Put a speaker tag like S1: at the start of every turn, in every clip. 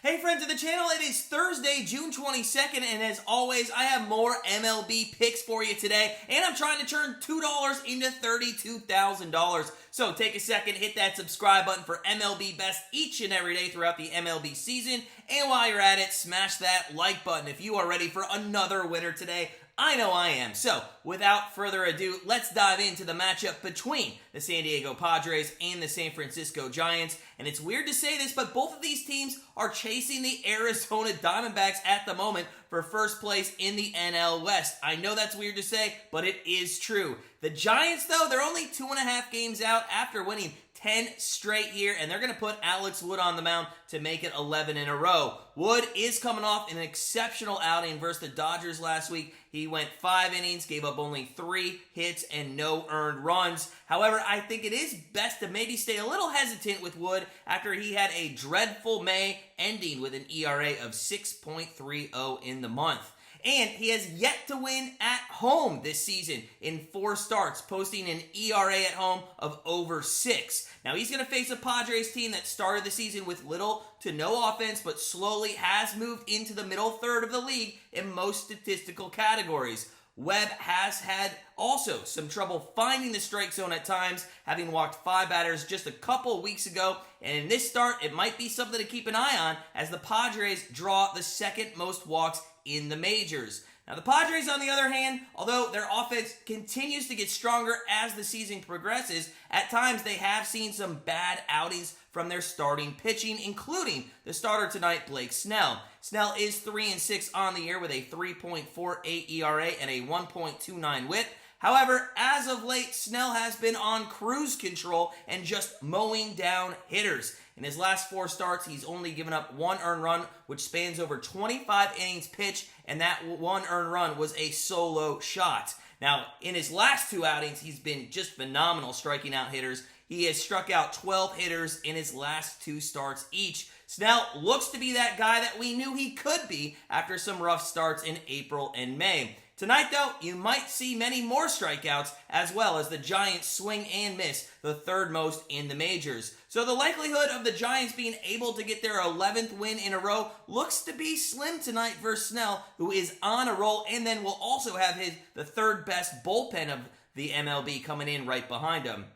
S1: Hey friends of the channel, it is Thursday, June 22nd, and as always, I have more MLB picks for you today, and I'm trying to turn $2 into $32,000. So take a second, hit that subscribe button for MLB Best each and every day throughout the MLB season, and while you're at it, smash that like button if you are ready for another winner today. I know I am. So, without further ado, let's dive into the matchup between the San Diego Padres and the San Francisco Giants. And it's weird to say this, but both of these teams are chasing the Arizona Diamondbacks at the moment for first place in the NL West. I know that's weird to say, but it is true. The Giants, though, they're only 2.5 games out after winning 10 straight here, and they're going to put Alex Wood on the mound to make it 11 in a row. Wood is coming off an exceptional outing versus the Dodgers last week. He went 5 innings, gave up only 3 hits and no earned runs. However, I think it is best to maybe stay a little hesitant with Wood after he had a dreadful May, ending with an ERA of 6.30 in the month. And he has yet to win at home this season in 4 starts, posting an ERA at home of over 6. Now, he's going to face a Padres team that started the season with little to no offense, but slowly has moved into the middle third of the league in most statistical categories. Webb has had also some trouble finding the strike zone at times, having walked 5 batters just a couple weeks ago. And in this start, it might be something to keep an eye on as the Padres draw the second most walks in the majors. Now, the Padres, on the other hand, although their offense continues to get stronger as the season progresses, at times they have seen some bad outings from their starting pitching, including the starter tonight, Blake Snell. Snell is 3-6 on the year with a 3.48 ERA and a 1.29 WHIP. However, as of late, Snell has been on cruise control and just mowing down hitters. In his last 4 starts, he's only given up 1 earned run, which spans over 25 innings pitched, and that 1 earned run was a solo shot. Now, in his last 2 outings, he's been just phenomenal striking out hitters. He has struck out 12 hitters in his last 2 starts each. Snell looks to be that guy that we knew he could be after some rough starts in April and May. Tonight, though, you might see many more strikeouts, as well as the Giants swing and miss, the 3rd most in the majors. So the likelihood of the Giants being able to get their 11th win in a row looks to be slim tonight versus Snell, who is on a roll, and then will also have the 3rd best bullpen of the MLB coming in right behind him.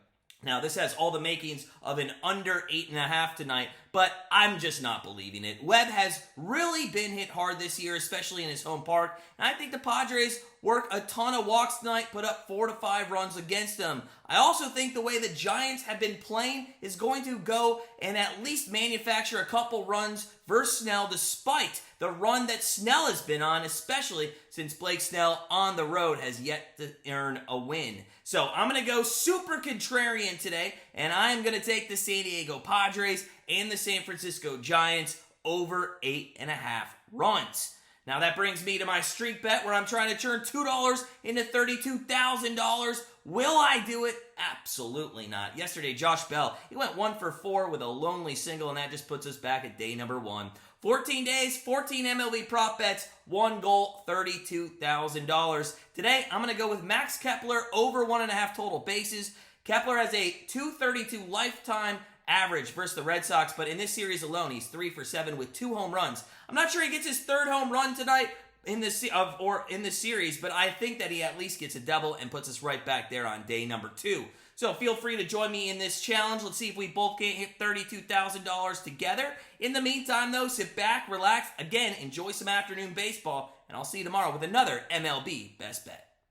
S1: Now, this has all the makings of an under 8.5 tonight, but I'm just not believing it. Webb has really been hit hard this year, especially in his home park, and I think the Padres work a ton of walks tonight, put up 4 to 5 runs against them. I also think the way the Giants have been playing is going to go and at least manufacture a couple runs versus Snell, despite the run that Snell has been on, especially since Blake Snell on the road has yet to earn a win. So I'm going to go super contrarian today, and I'm going to take the San Diego Padres and the San Francisco Giants over 8.5 runs. Now that brings me to my streak bet where I'm trying to turn $2 into $32,000. Will I do it? Absolutely not. Yesterday, Josh Bell, he went 1 for 4 with a lonely single, and that just puts us back at day number 1. 14 days, 14 MLB prop bets, 1 goal, $32,000. Today, I'm going to go with Max Kepler over 1.5 total bases. Kepler has a .232 lifetime average versus the Red Sox, but in this series alone, he's 3 for 7 with 2 home runs. I'm not sure he gets his 3rd home run tonight in this series, but I think that he at least gets a double and puts us right back there on day number 2. So feel free to join me in this challenge. Let's see if we both can hit $32,000 together. In the meantime, though, sit back, relax, again, enjoy some afternoon baseball, and I'll see you tomorrow with another MLB Best Bet.